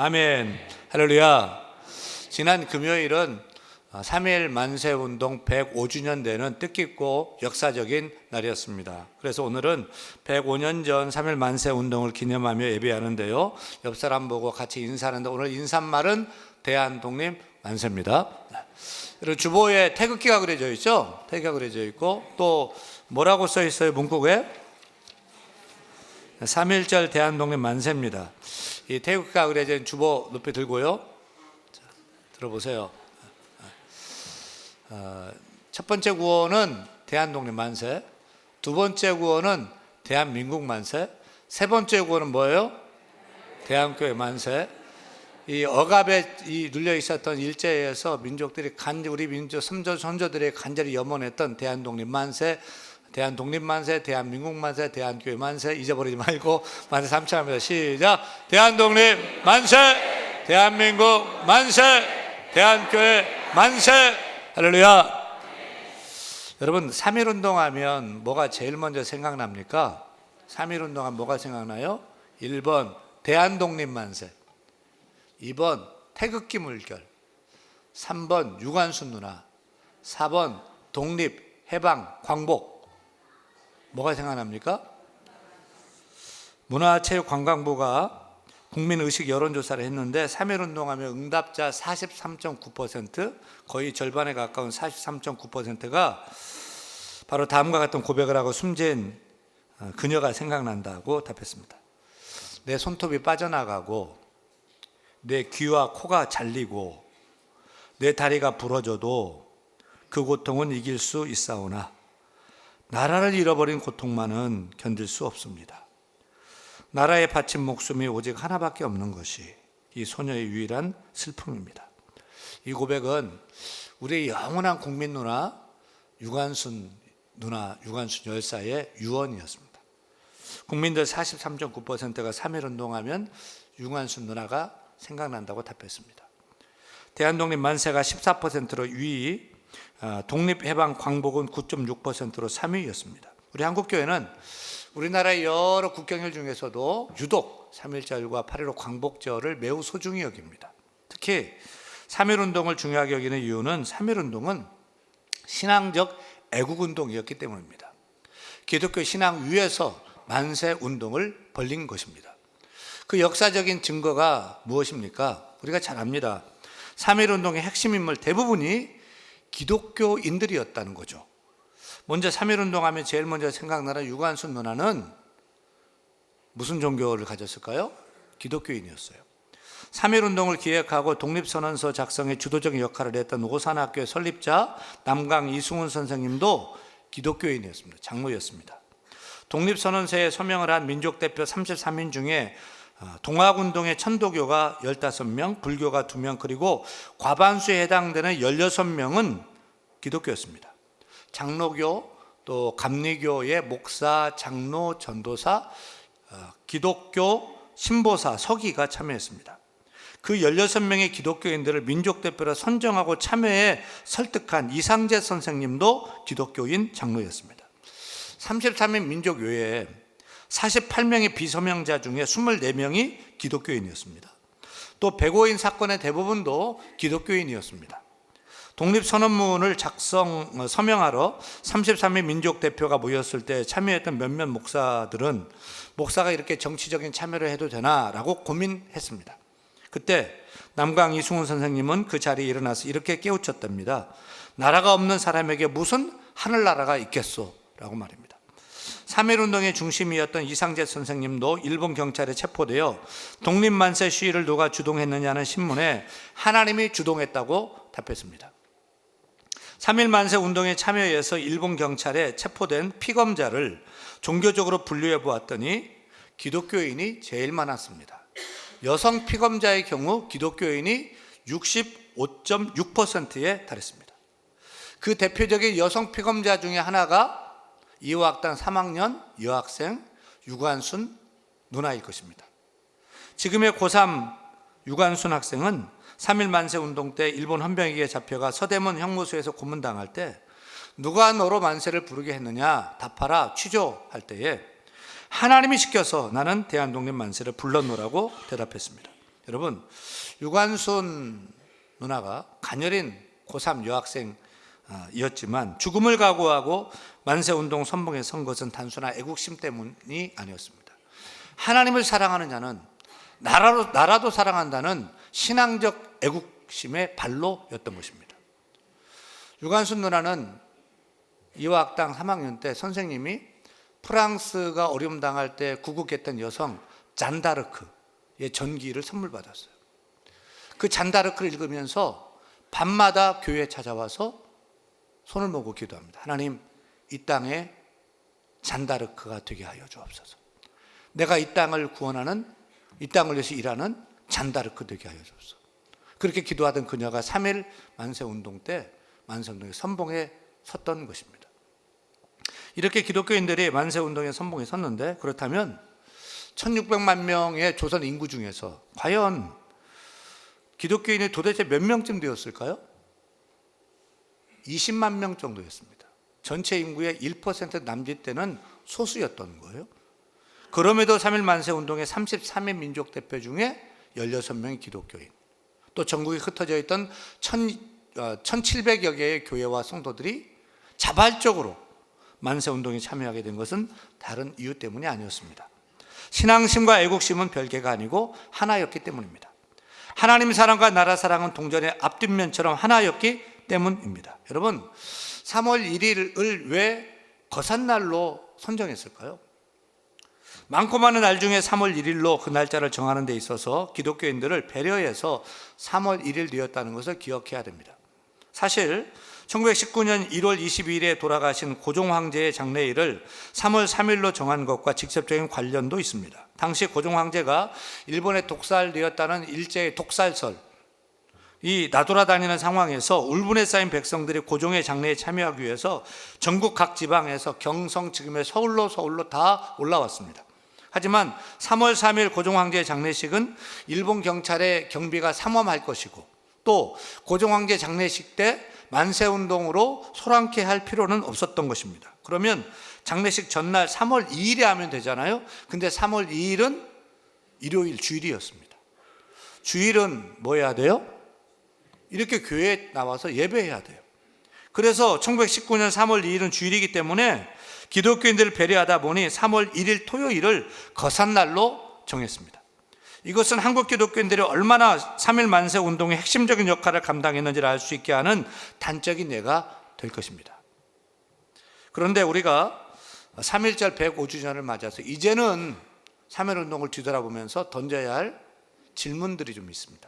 아멘. 할렐루야. 지난 금요일은 3.1 만세운동 105주년 되는 뜻깊고 역사적인 날이었습니다. 그래서 오늘은 105년 전 3.1 만세운동을 기념하며 예배하는데요, 옆 사람 보고 같이 인사하는데 오늘 인사말은 대한독립 만세입니다. 그리고 주보에 태극기가 그려져 있죠. 태극기가 그려져 있고 또 뭐라고 써 있어요? 문구에 3.1절 대한독립 만세입니다. 이 태극기가 그려져 있는 주보 높이 들고요. 자, 들어보세요. 첫 번째 구호는 대한독립 만세, 두 번째 구호는 대한민국 만세, 세 번째 구호는 뭐예요? 대한교회 만세. 이 억압에 눌려 있었던 일제에서 민족들이 우리 민족 선조들이 간절히 염원했던 대한독립 만세, 대한독립 만세, 대한민국 만세, 대한교회 만세, 잊어버리지 말고 만세 3차 합니다. 시작. 대한독립 만세, 대한민국 만세, 대한교회 만세. 할렐루야. 여러분, 3.1운동 하면 뭐가 제일 먼저 생각납니까? 3.1운동 하면 뭐가 생각나요? 1번 대한독립 만세, 2번 태극기 물결, 3번 유관순 누나, 4번 독립, 해방, 광복. 뭐가 생각납니까? 문화체육관광부가 국민의식 여론조사를 했는데 3.1운동 하면 응답자 43.9%, 거의 절반에 가까운 43.9%가 바로 다음과 같은 고백을 하고 숨진 그녀가 생각난다고 답했습니다. 내 손톱이 빠져나가고, 내 귀와 코가 잘리고, 내 다리가 부러져도 그 고통은 이길 수 있사오나 나라를 잃어버린 고통만은 견딜 수 없습니다. 나라에 바친 목숨이 오직 하나밖에 없는 것이 이 소녀의 유일한 슬픔입니다. 이 고백은 우리의 영원한 국민 누나 유관순 열사의 유언이었습니다. 국민들 43.9%가 3.1운동하면 유관순 누나가 생각난다고 답했습니다. 대한독립 만세가 14%로 2위, 독립해방 광복은 9.6%로 3위였습니다. 우리 한국교회는 우리나라의 여러 국경일 중에서도 유독 3.1절과 8.15 광복절을 매우 소중히 여깁니다. 특히 3.1운동을 중요하게 여기는 이유는 3.1운동은 신앙적 애국운동이었기 때문입니다. 기독교 신앙 위에서 만세운동을 벌린 것입니다. 그 역사적인 증거가 무엇입니까? 우리가 잘 압니다. 3.1운동의 핵심 인물 대부분이 기독교인들이었다는 거죠. 먼저 3.1운동 하면 제일 먼저 생각나는 유관순 누나는 무슨 종교를 가졌을까요? 기독교인이었어요. 3.1운동을 기획하고 독립선언서 작성에 주도적인 역할을 했던 오산학교의 설립자 남강 이승훈 선생님도 기독교인이었습니다. 장로였습니다. 독립선언서에 서명을 한 민족대표 33인 중에 동학운동의 천도교가 15명, 불교가 2명, 그리고 과반수에 해당되는 16명은 기독교였습니다. 장로교, 또 감리교의 목사, 장로, 전도사, 기독교, 신보사, 서기가 참여했습니다. 그 16명의 기독교인들을 민족대표로 선정하고 참여에 설득한 이상재 선생님도 기독교인 장로였습니다. 33인 민족교회에 48명의 비서명자 중에 24명이 기독교인이었습니다. 또 105인 사건의 대부분도 기독교인이었습니다. 독립선언문을 서명하러 33인 민족대표가 모였을 때 참여했던 몇몇 목사들은 목사가 이렇게 정치적인 참여를 해도 되나? 라고 고민했습니다. 그때 남강 이승훈 선생님은 그 자리에 일어나서 이렇게 깨우쳤답니다. 나라가 없는 사람에게 무슨 하늘나라가 있겠소? 라고 말입니다. 3.1운동의 중심이었던 이상재 선생님도 일본 경찰에 체포되어 독립만세 시위를 누가 주동했느냐는 신문에 하나님이 주동했다고 답했습니다. 3.1 만세 운동에 참여해서 일본 경찰에 체포된 피검자를 종교적으로 분류해 보았더니 기독교인이 제일 많았습니다. 여성 피검자의 경우 기독교인이 65.6%에 달했습니다. 그 대표적인 여성 피검자 중에 하나가 이화학당 3학년 여학생 유관순 누나일 것입니다. 지금의 고3 유관순 학생은 3.1 만세 운동 때 일본 헌병에게 잡혀가 서대문 형무소에서 고문당할 때 누가 너로 만세를 부르게 했느냐 답하라 취조할 때에 하나님이 시켜서 나는 대한독립 만세를 불렀노라고 대답했습니다. 여러분, 유관순 누나가 가녀린 고3 여학생이었지만 죽음을 각오하고 만세운동 선봉에 선 것은 단순한 애국심 때문이 아니었습니다. 하나님을 사랑하는 자는 나라도 사랑한다는 신앙적 애국심의 발로였던 것입니다. 유관순 누나는 이화학당 3학년 때 선생님이 프랑스가 어려움 당할 때 구국했던 여성 잔다르크의 전기를 선물 받았어요. 그 잔다르크를 읽으면서 밤마다 교회에 찾아와서 손을 모으고 기도합니다. 하나님, 이 땅에 잔다르크가 되게 하여 주옵소서. 내가 이 땅을 구원하는, 이 땅을 위해서 일하는 잔다르크 되게 하여 주옵소서. 그렇게 기도하던 그녀가 3.1 만세운동 때 만세운동의 선봉에 섰던 것입니다. 이렇게 기독교인들이 만세운동의 선봉에 섰는데, 그렇다면 1600만 명의 조선 인구 중에서 과연 기독교인이 도대체 몇 명쯤 되었을까요? 20만 명 정도였습니다. 전체 인구의 1% 남짓되는 소수였던 거예요. 그럼에도 3.1 만세운동의 33의 민족 대표 중에 16명이 기독교인, 또 전국에 흩어져 있던 1700여 개의 교회와 성도들이 자발적으로 만세운동에 참여하게 된 것은 다른 이유 때문이 아니었습니다. 신앙심과 애국심은 별개가 아니고 하나였기 때문입니다. 하나님 사랑과 나라 사랑은 동전의 앞뒷면처럼 하나였기 때문입니다. 여러분, 3월 1일을 왜 거삿날로 선정했을까요? 많고 많은 날 중에 3월 1일로 그 날짜를 정하는 데 있어서 기독교인들을 배려해서 3월 1일 되었다는 것을 기억해야 됩니다. 사실 1919년 1월 22일에 돌아가신 고종 황제의 장례일을 3월 3일로 정한 것과 직접적인 관련도 있습니다. 당시 고종 황제가 일본에 독살되었다는 일제의 독살설, 이 나돌아다니는 상황에서 울분에 쌓인 백성들이 고종의 장례에 참여하기 위해서 전국 각 지방에서 경성, 지금의 서울로 다 올라왔습니다. 하지만 3월 3일 고종 황제의 장례식은 일본 경찰의 경비가 삼엄할 것이고, 또 고종 황제 장례식 때 만세운동으로 소란케 할 필요는 없었던 것입니다. 그러면 장례식 전날 3월 2일에 하면 되잖아요. 근데 3월 2일은 일요일, 주일이었습니다. 주일은 뭐 해야 돼요? 이렇게 교회에 나와서 예배해야 돼요. 그래서 1919년 3월 2일은 주일이기 때문에 기독교인들을 배려하다 보니 3월 1일 토요일을 거삿날로 정했습니다. 이것은 한국 기독교인들이 얼마나 3.1 만세 운동의 핵심적인 역할을 감당했는지를 알 수 있게 하는 단적인 예가 될 것입니다. 그런데 우리가 3.1절 105주년을 맞아서 이제는 3.1 운동을 뒤돌아보면서 던져야 할 질문들이 좀 있습니다.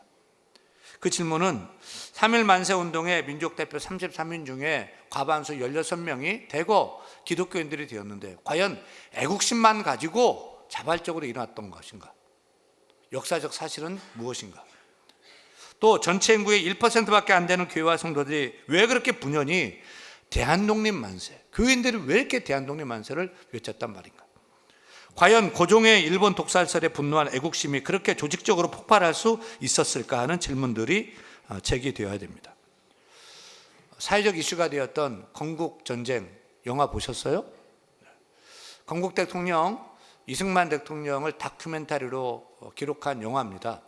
그 질문은 3.1 만세 운동의 민족대표 33인 중에 과반수 16명이 대거 기독교인들이 되었는데, 과연 애국심만 가지고 자발적으로 일어났던 것인가? 역사적 사실은 무엇인가? 또 전체 인구의 1%밖에 안 되는 교회와 성도들이 왜 그렇게 분연히 대한독립 만세, 교인들이 왜 이렇게 대한독립 만세를 외쳤단 말인가? 과연 고종의 일본 독살설에 분노한 애국심이 그렇게 조직적으로 폭발할 수 있었을까 하는 질문들이 제기되어야 됩니다. 사회적 이슈가 되었던 건국전쟁 영화 보셨어요? 건국 대통령 이승만 대통령을 다큐멘터리로 기록한 영화입니다.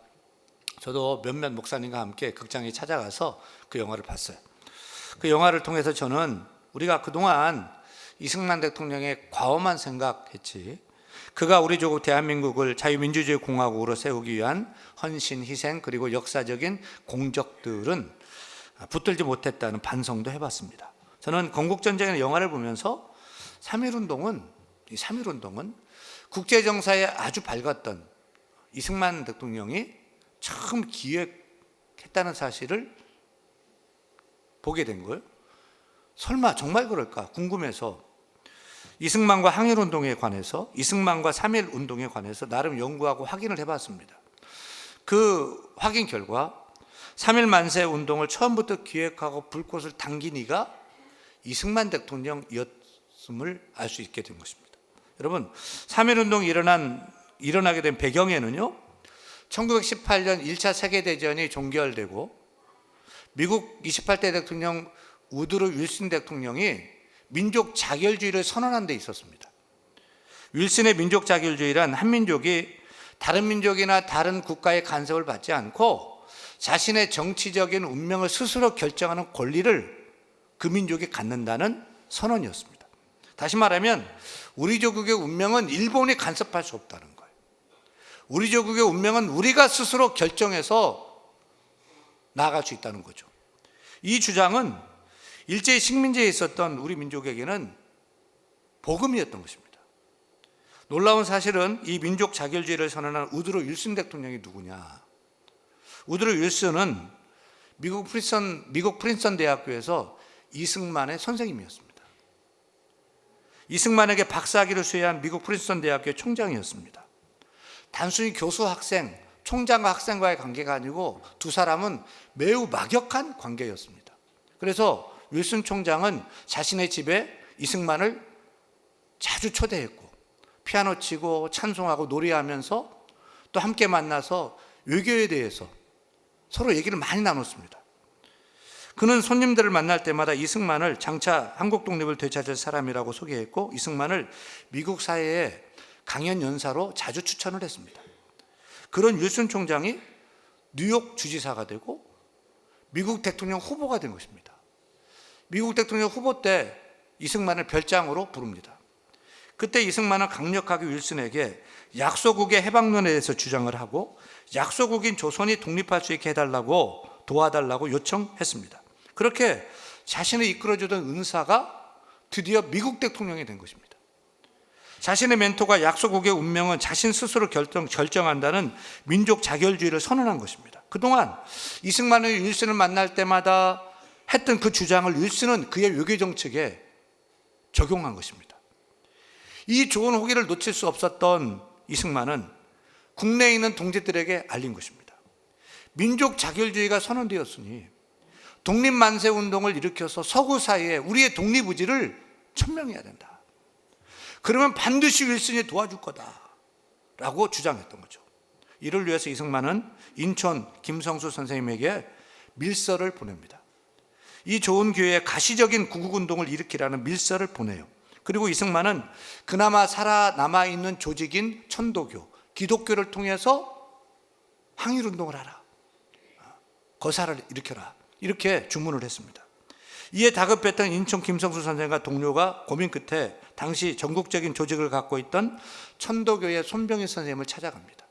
저도 몇몇 목사님과 함께 극장에 찾아가서 그 영화를 봤어요. 그 영화를 통해서 저는 우리가 그동안 이승만 대통령의 과오만 생각했지, 그가 우리 조국 대한민국을 자유민주주의 공화국으로 세우기 위한 헌신, 희생, 그리고 역사적인 공적들은 붙들지 못했다는 반성도 해봤습니다. 저는 건국전쟁의 영화를 보면서 3.1운동은 국제정사에 아주 밝았던 이승만 대통령이 처음 기획했다는 사실을 보게 된 거예요. 설마 정말 그럴까 궁금해서 이승만과 항일운동에 관해서, 이승만과 3.1 운동에 관해서 나름 연구하고 확인을 해봤습니다. 그 확인 결과 3.1 만세 운동을 처음부터 기획하고 불꽃을 당긴 이가 이승만 대통령이었음을 알 수 있게 된 것입니다. 여러분, 3.1 운동이 일어나게 된 배경에는요, 1918년 1차 세계대전이 종결되고 미국 28대 대통령 우드로 윌슨 대통령이 민족 자결주의를 선언한 데 있었습니다. 윌슨의 민족 자결주의란 한민족이 다른 민족이나 다른 국가의 간섭을 받지 않고 자신의 정치적인 운명을 스스로 결정하는 권리를 그 민족이 갖는다는 선언이었습니다. 다시 말하면 우리 조국의 운명은 일본이 간섭할 수 없다는 거예요. 우리 조국의 운명은 우리가 스스로 결정해서 나아갈 수 있다는 거죠. 이 주장은 일제히 식민지에 있었던 우리 민족에게는 복음이었던 것입니다. 놀라운 사실은 이 민족 자결주의를 선언한 우드로 윌슨 대통령이 누구냐? 우드로 윌슨은 미국 프린스턴 대학교에서 이승만의 선생님이었습니다. 이승만에게 박사학위를 수여한 미국 프린스턴 대학교의 총장이었습니다. 단순히 교수 학생, 총장과 학생과의 관계가 아니고 두 사람은 매우 막역한 관계였습니다. 그래서 윌슨 총장은 자신의 집에 이승만을 자주 초대했고 피아노 치고 찬송하고 노래하면서 또 함께 만나서 외교에 대해서 서로 얘기를 많이 나눴습니다. 그는 손님들을 만날 때마다 이승만을 장차 한국 독립을 되찾을 사람이라고 소개했고 이승만을 미국 사회의 강연 연사로 자주 추천을 했습니다. 그런 윌슨 총장이 뉴욕 주지사가 되고 미국 대통령 후보가 된 것입니다. 미국 대통령 후보 때 이승만을 별장으로 부릅니다. 그때 이승만은 강력하게 윌슨에게 약소국의 해방론에 대해서 주장을 하고 약소국인 조선이 독립할 수 있게 해달라고 도와달라고 요청했습니다. 그렇게 자신을 이끌어주던 은사가 드디어 미국 대통령이 된 것입니다. 자신의 멘토가 약소국의 운명은 자신 스스로 결정한다는 민족 자결주의를 선언한 것입니다. 그동안 이승만은 윌슨을 만날 때마다 했던 그 주장을 윌슨은 그의 외교 정책에 적용한 것입니다. 이 좋은 호기를 놓칠 수 없었던 이승만은 국내에 있는 동지들에게 알린 것입니다. 민족 자결주의가 선언되었으니 독립만세 운동을 일으켜서 서구 사회에 우리의 독립 의지를 천명해야 된다. 그러면 반드시 윌슨이 도와줄 거다라고 주장했던 거죠. 이를 위해서 이승만은 인천 김성수 선생님에게 밀서를 보냅니다. 이 좋은 기회에 가시적인 구국운동을 일으키라는 밀서를 보내요. 그리고 이승만은 그나마 살아남아있는 조직인 천도교, 기독교를 통해서 항일운동을 하라, 거사를 일으켜라, 이렇게 주문을 했습니다. 이에 다급했던 인천 김성수 선생과 동료가 고민 끝에 당시 전국적인 조직을 갖고 있던 천도교의 손병희 선생님을 찾아갑니다.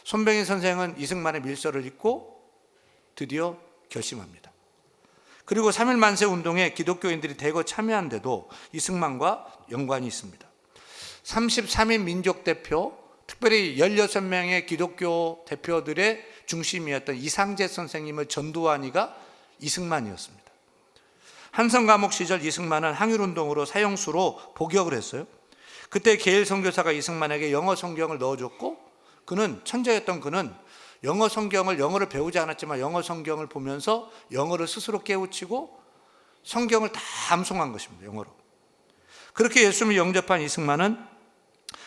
손병희 선생은 이승만의 밀서를 읽고 드디어 결심합니다. 그리고 3.1 만세 운동에 기독교인들이 대거 참여한데도 이승만과 연관이 있습니다. 33인 민족 대표, 특별히 16명의 기독교 대표들의 중심이었던 이상재 선생님을 전도한 이가 이승만이었습니다. 한성 감옥 시절 이승만은 항일운동으로 사형수로 복역을 했어요. 그때 게일 선교사가 이승만에게 영어 성경을 넣어줬고 그는 천재였던 그는 영어 성경을 영어를 배우지 않았지만 영어 성경을 보면서 영어를 스스로 깨우치고 성경을 다 암송한 것입니다. 영어로. 그렇게 예수님을 영접한 이승만은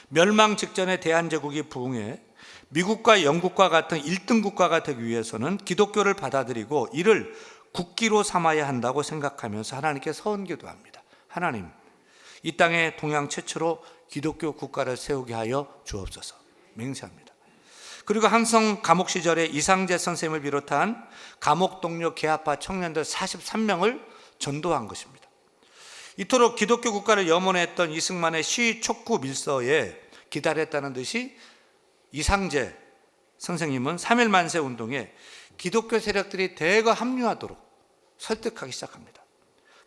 멸망 직전에 대한제국이 부흥해 미국과 영국과 같은 1등 국가가 되기 위해서는 기독교를 받아들이고 이를 국기로 삼아야 한다고 생각하면서 하나님께 서원기도 합니다. 하나님, 이 땅에 동양 최초로 기독교 국가를 세우게 하여 주옵소서 맹세합니다. 그리고 한성 감옥 시절에 이상재 선생님을 비롯한 감옥 동료 개화파 청년들 43명을 전도한 것입니다. 이토록 기독교 국가를 염원했던 이승만의 시위 촉구 밀서에 기다렸다는 듯이 이상재 선생님은 3.1 만세 운동에 기독교 세력들이 대거 합류하도록 설득하기 시작합니다.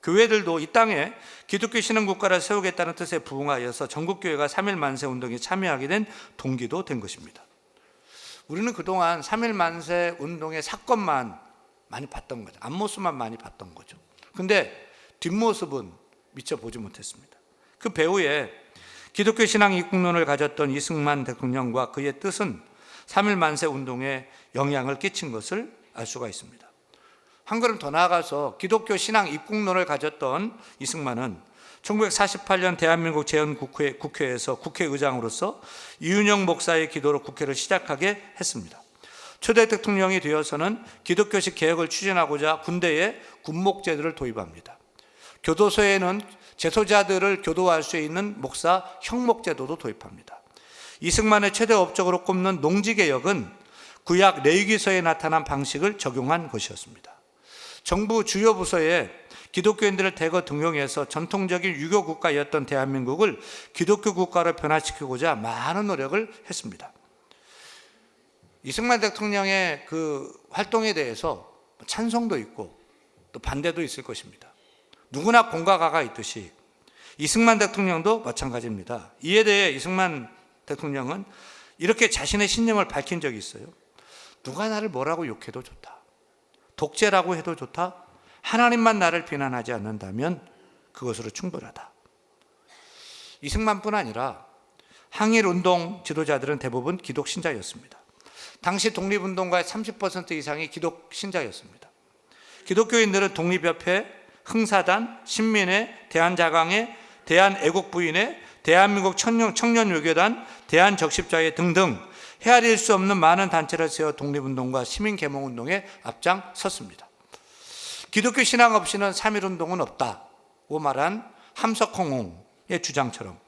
교회들도 이 땅에 기독교 신흥국가를 세우겠다는 뜻에 부응하여서 전국교회가 3.1 만세 운동에 참여하게 된 동기도 된 것입니다. 우리는 그동안 3.1 만세 운동의 사건만 많이 봤던 거죠. 앞모습만 많이 봤던 거죠. 근데 뒷모습은 미처 보지 못했습니다. 그 배후에 기독교 신앙 입국론을 가졌던 이승만 대통령과 그의 뜻은 3.1 만세 운동에 영향을 끼친 것을 알 수가 있습니다. 한 걸음 더 나아가서 기독교 신앙 입국론을 가졌던 이승만은 1948년 대한민국 재헌국회에서 국회의장으로서 이윤영 목사의 기도로 국회를 시작하게 했습니다. 초대 대통령이 되어서는 기독교식 개혁을 추진하고자 군대에 군목제도를 도입합니다. 교도소에는 재소자들을 교도할 수 있는 목사 형목제도도 도입합니다. 이승만의 최대 업적으로 꼽는 농지개혁은 구약 레위기서에 나타난 방식을 적용한 것이었습니다. 정부 주요 부서에 기독교인들을 대거 등용해서 전통적인 유교 국가였던 대한민국을 기독교 국가로 변화시키고자 많은 노력을 했습니다. 이승만 대통령의 그 활동에 대해서 찬성도 있고 또 반대도 있을 것입니다. 누구나 공과 가가 있듯이 이승만 대통령도 마찬가지입니다. 이에 대해 이승만 대통령은 이렇게 자신의 신념을 밝힌 적이 있어요. 누가 나를 뭐라고 욕해도 좋다. 독재라고 해도 좋다. 하나님만 나를 비난하지 않는다면 그것으로 충분하다. 이승만뿐 아니라 항일운동 지도자들은 대부분 기독신자였습니다. 당시 독립운동가의 30% 이상이 기독신자였습니다. 기독교인들은 독립협회, 흥사단, 신민회, 대한자강회, 대한애국부인회, 대한민국 청년외교단, 대한적십자회 등등 헤아릴 수 없는 많은 단체를 세워 독립운동과 시민계몽운동에 앞장섰습니다. 기독교 신앙 없이는 3.1운동은 없다고 말한 함석홍의 주장처럼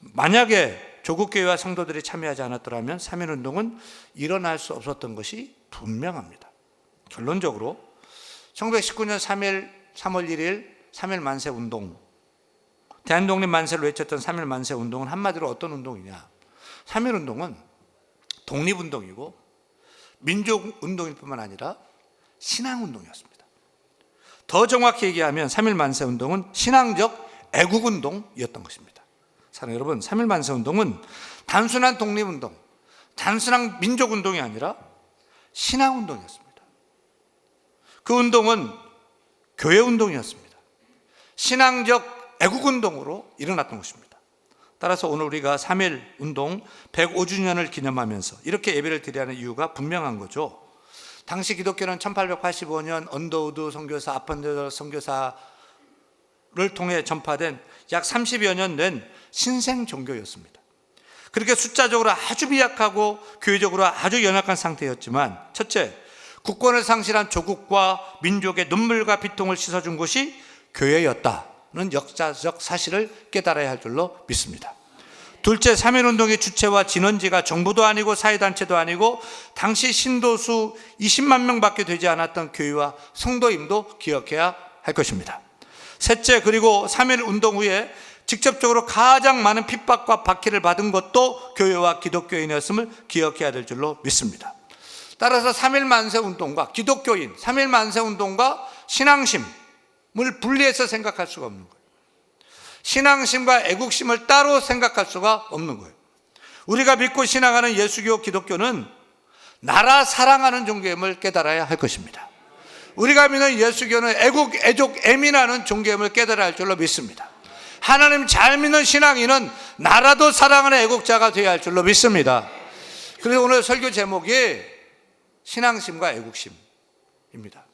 만약에 조국교회와 성도들이 참여하지 않았더라면 3.1운동은 일어날 수 없었던 것이 분명합니다. 결론적으로 1919년 3월 1일 3.1 만세운동, 대한독립 만세를 외쳤던 3.1 만세운동은 한마디로 어떤 운동이냐? 3.1운동은 독립운동이고 민족운동일 뿐만 아니라 신앙운동이었습니다. 더 정확히 얘기하면 3.1 만세운동은 신앙적 애국운동이었던 것입니다. 사랑하는 여러분, 3.1 만세운동은 단순한 독립운동, 단순한 민족운동이 아니라 신앙운동이었습니다. 그 운동은 교회운동이었습니다. 신앙적 애국운동으로 일어났던 것입니다. 따라서 오늘 우리가 3.1 운동 105주년을 기념하면서 이렇게 예배를 드려야 하는 이유가 분명한 거죠. 당시 기독교는 1885년 언더우드 선교사, 아펀데더 선교사를 통해 전파된 약 30여 년 된 신생 종교였습니다. 그렇게 숫자적으로 아주 미약하고 교회적으로 아주 연약한 상태였지만, 첫째, 국권을 상실한 조국과 민족의 눈물과 비통을 씻어준 곳이 교회였다는 역사적 사실을 깨달아야 할 줄로 믿습니다. 둘째, 3.1운동의 주체와 진원지가 정부도 아니고 사회단체도 아니고 당시 신도수 20만 명밖에 되지 않았던 교회와 성도임도 기억해야 할 것입니다. 셋째, 그리고 3.1운동 후에 직접적으로 가장 많은 핍박과 박해를 받은 것도 교회와 기독교인이었음을 기억해야 될 줄로 믿습니다. 따라서 3.1 만세운동과 기독교인, 3.1 만세운동과 신앙심을 분리해서 생각할 수가 없는 거예요. 신앙심과 애국심을 따로 생각할 수가 없는 거예요. 우리가 믿고 신앙하는 예수교 기독교는 나라 사랑하는 종교임을 깨달아야 할 것입니다. 우리가 믿는 예수교는 애국, 애족, 애민하는 종교임을 깨달아야 할 줄로 믿습니다. 하나님 잘 믿는 신앙인은 나라도 사랑하는 애국자가 되어야 할 줄로 믿습니다. 그래서 오늘 설교 제목이 신앙심과 애국심입니다.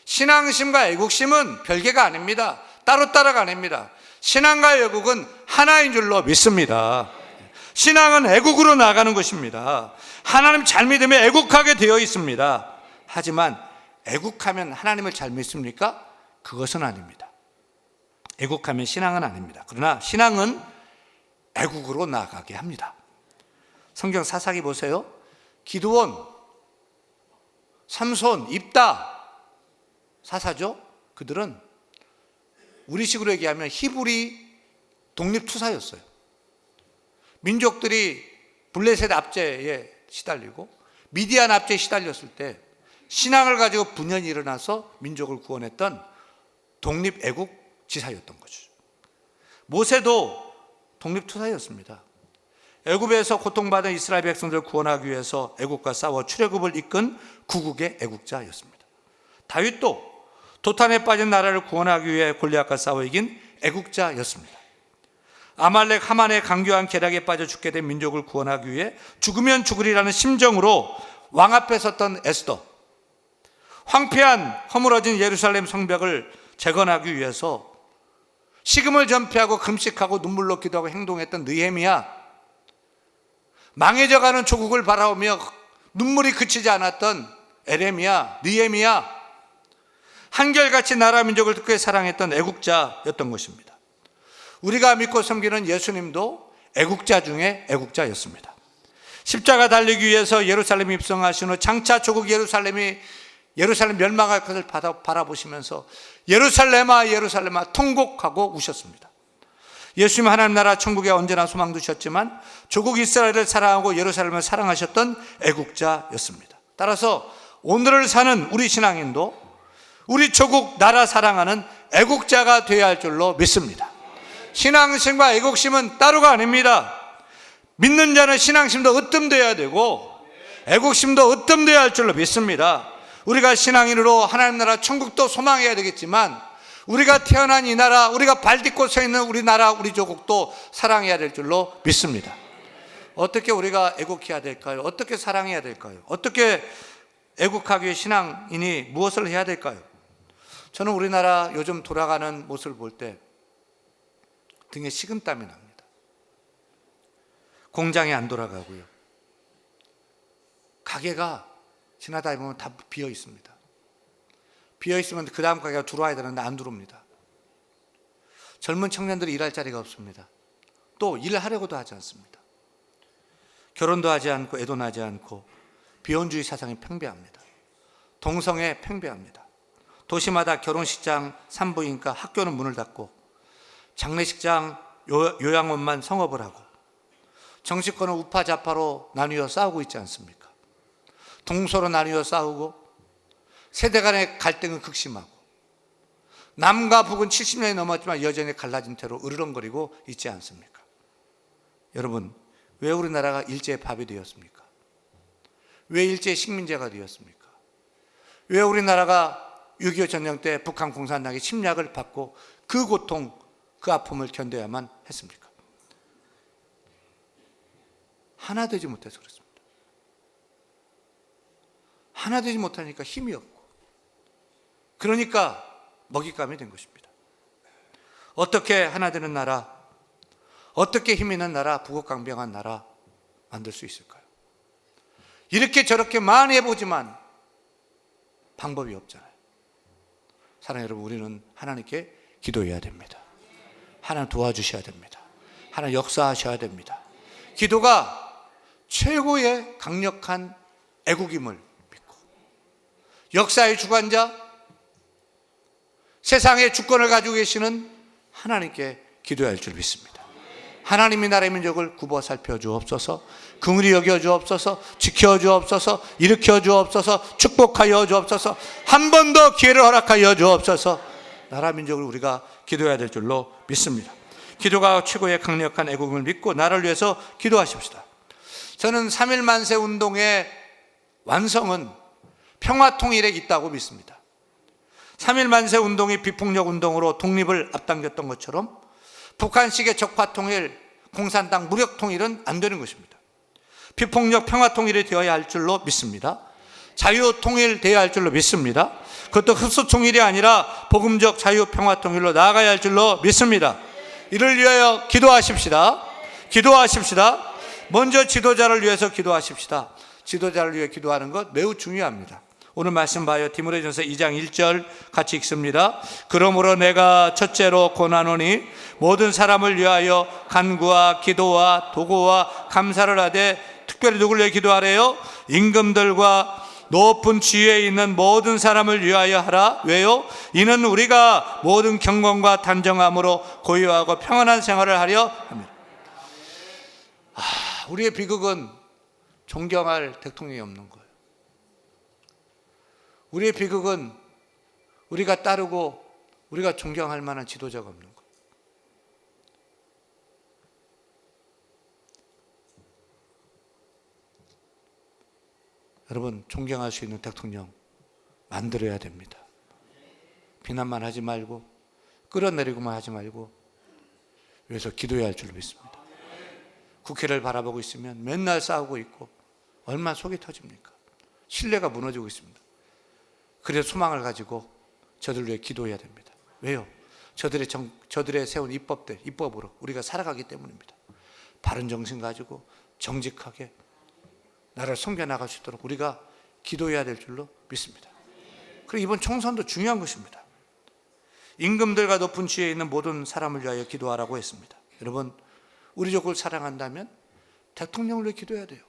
신앙심과 애국심은 별개가 아닙니다. 따로따로가 아닙니다. 신앙과 애국은 하나인 줄로 믿습니다. 신앙은 애국으로 나가는 것입니다. 하나님 잘 믿으면 애국하게 되어 있습니다. 하지만 애국하면 하나님을 잘 믿습니까? 그것은 아닙니다. 애국하면 신앙은 아닙니다. 그러나 신앙은 애국으로 나아가게 합니다. 성경 사사기 보세요. 기드온, 삼손, 입다 사사죠. 그들은 우리식으로 얘기하면 히브리 독립투사였어요. 민족들이 블레셋 압제에 시달리고 미디안 압제에 시달렸을 때 신앙을 가지고 분연이 일어나서 민족을 구원했던 독립애국 지사였던 거죠. 모세도 독립투사였습니다. 애굽에서 고통받은 이스라엘 백성들을 구원하기 위해서 애국과 싸워 출애굽을 이끈 구국의 애국자였습니다. 다윗도 도탄에 빠진 나라를 구원하기 위해 골리앗과 싸워 이긴 애국자였습니다. 아말렉 하만의 강교한 계략에 빠져 죽게 된 민족을 구원하기 위해 죽으면 죽으리라는 심정으로 왕 앞에 섰던 에스더, 황폐한 허물어진 예루살렘 성벽을 재건하기 위해서 식음을 전폐하고 금식하고 눈물로 기도하고 행동했던 느헤미야, 망해져가는 조국을 바라보며 눈물이 그치지 않았던 에레미야, 느헤미야, 한결같이 나라 민족을 특별히 사랑했던 애국자였던 것입니다. 우리가 믿고 섬기는 예수님도 애국자 중에 애국자였습니다. 십자가 달리기 위해서 예루살렘 입성하신 후 장차 조국 예루살em 멸망할 것을 바라보시면서 예루살렘아 예루살렘아 통곡하고 우셨습니다. 예수님 하나님 나라 천국에 언제나 소망 두셨지만 조국 이스라엘을 사랑하고 예루살렘을 사랑하셨던 애국자였습니다. 따라서 오늘을 사는 우리 신앙인도 우리 조국 나라 사랑하는 애국자가 되어야 할 줄로 믿습니다. 신앙심과 애국심은 따로가 아닙니다. 믿는 자는 신앙심도 으뜸되어야 되고 애국심도 으뜸되어야 할 줄로 믿습니다. 우리가 신앙인으로 하나님 나라 천국도 소망해야 되겠지만 우리가 태어난 이 나라, 우리가 발 딛고 서 있는 우리 나라, 우리 조국도 사랑해야 될 줄로 믿습니다. 어떻게 우리가 애국해야 될까요? 어떻게 사랑해야 될까요? 어떻게 애국하기 위해 신앙인이 무엇을 해야 될까요? 저는 우리나라 요즘 돌아가는 모습을 볼 때 등에 식은땀이 납니다. 공장이 안 돌아가고요. 가게가 지나다 보면 다 비어 있습니다. 비어 있으면 그 다음 가게가 들어와야 되는데 안 들어옵니다. 젊은 청년들이 일할 자리가 없습니다. 또 일하려고도 하지 않습니다. 결혼도 하지 않고 애도 낳지 않고 비혼주의 사상이 팽배합니다. 동성애 팽배합니다. 도시마다 결혼식장, 산부인과 학교는 문을 닫고 장례식장, 요양원만 성업을 하고 정치권은 우파 좌파로 나뉘어 싸우고 있지 않습니까? 동서로 나뉘어 싸우고 세대 간의 갈등은 극심하고 남과 북은 70년이 넘었지만 여전히 갈라진 채로 으르렁거리고 있지 않습니까? 여러분, 왜 우리나라가 일제의 밥이 되었습니까? 왜 일제의 식민지가 되었습니까? 왜 우리나라가 6.25 전쟁 때 북한 공산당의 침략을 받고 그 고통, 그 아픔을 견뎌야만 했습니까? 하나 되지 못해서 그렇습니다. 하나 되지 못하니까 힘이 없고 그러니까 먹잇감이 된 것입니다. 어떻게 하나 되는 나라, 어떻게 힘 있는 나라, 부국강병한 나라 만들 수 있을까요? 이렇게 저렇게 많이 해보지만 방법이 없잖아요. 사랑하는 여러분, 우리는 하나님께 기도해야 됩니다. 하나님 도와주셔야 됩니다. 하나님 역사하셔야 됩니다. 기도가 최고의 강력한 애국임을 믿고 역사의 주관자, 세상의 주권을 가지고 계시는 하나님께 기도해야 할 줄 믿습니다. 하나님이 나라의 민족을 굽어 살펴 주옵소서, 긍휼히 여겨 주옵소서, 지켜 주옵소서, 일으켜 주옵소서, 축복하여 주옵소서, 한 번 더 기회를 허락하여 주옵소서. 나라 민족을 우리가 기도해야 될 줄로 믿습니다. 기도가 최고의 강력한 애국임을 믿고 나라를 위해서 기도하십시다. 저는 3.1 만세 운동의 완성은 평화통일에 있다고 믿습니다. 3.1 만세 운동이 비폭력 운동으로 독립을 앞당겼던 것처럼 북한식의 적화통일, 공산당 무력통일은 안 되는 것입니다. 비폭력 평화통일이 되어야 할 줄로 믿습니다. 자유통일 되어야 할 줄로 믿습니다. 그것도 흡수통일이 아니라 복음적 자유평화통일로 나아가야 할 줄로 믿습니다. 이를 위하여 기도하십시다. 기도하십시다. 먼저 지도자를 위해서 기도하십시다. 지도자를 위해 기도하는 것 매우 중요합니다. 오늘 말씀 봐요. 디모데전서 2장 1절 같이 읽습니다. 그러므로 내가 첫째로 권하노니 모든 사람을 위하여 간구와 기도와 도구와 감사를 하되, 특별히 누구를 위해 기도하래요? 임금들과 높은 지위에 있는 모든 사람을 위하여 하라. 왜요? 이는 우리가 모든 경건과 단정함으로 고요하고 평안한 생활을 하려 합니다. 우리의 비극은 존경할 대통령이 없는 거예요. 우리의 비극은 우리가 따르고 우리가 존경할 만한 지도자가 없는 거예요. 여러분, 존경할 수 있는 대통령 만들어야 됩니다. 비난만 하지 말고 끌어내리고만 하지 말고 위해서 기도해야 할 줄 믿습니다. 국회를 바라보고 있으면 맨날 싸우고 있고 얼마나 속이 터집니까? 신뢰가 무너지고 있습니다. 그래서 소망을 가지고 저들을 위해 기도해야 됩니다. 왜요? 저들의 세운 입법으로 우리가 살아가기 때문입니다. 바른 정신 가지고 정직하게 나라를 섬겨나갈 수 있도록 우리가 기도해야 될 줄로 믿습니다. 그리고 이번 총선도 중요한 것입니다. 임금들과 높은 지위에 있는 모든 사람을 위하여 기도하라고 했습니다. 여러분, 우리 조국을 사랑한다면 대통령을 위해 기도해야 돼요.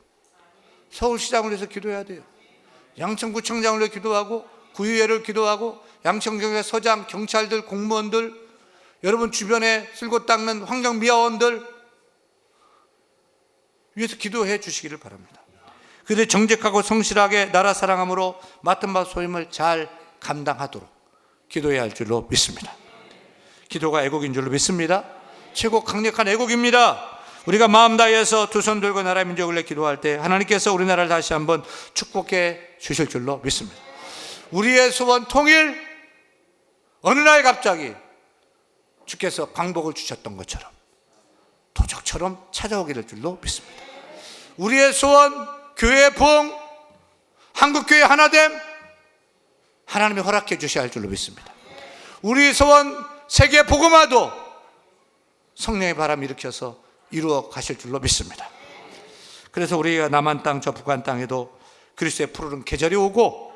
서울시장을 위해서 기도해야 돼요. 양천구청장을 위해 기도하고 구의회를 기도하고 양천경찰 서장, 경찰들, 공무원들, 여러분 주변에 쓸고 닦는 환경미화원들 위해서 기도해 주시기를 바랍니다. 그들이 정직하고 성실하게 나라 사랑함으로 맡은 바 소임을 잘 감당하도록 기도해야 할 줄로 믿습니다. 기도가 애국인 줄로 믿습니다. 최고 강력한 애국입니다. 우리가 마음 다해서 두 손 들고 나라 민족을 위해 기도할 때 하나님께서 우리나라를 다시 한번 축복해 주실 줄로 믿습니다. 우리의 소원 통일, 어느 날 갑자기 주께서 광복을 주셨던 것처럼 도적처럼 찾아오게 될 줄로 믿습니다. 우리의 소원, 교회 부흥, 한국교회 하나됨, 하나님이 허락해 주셔야 할 줄로 믿습니다. 우리 소원, 세계 복음화도 성령의 바람을 일으켜서 이루어 가실 줄로 믿습니다. 그래서 우리가 남한 땅, 저 북한 땅에도 그리스도의 푸르른 계절이 오고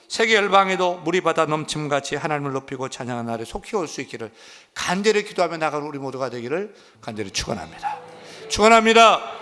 세계 열방에도 물이 바다 넘침같이 하나님을 높이고 찬양하는 날에 속히 올 수 있기를 간절히 기도하며 나가는 우리 모두가 되기를 간절히 축원합니다. 축원합니다.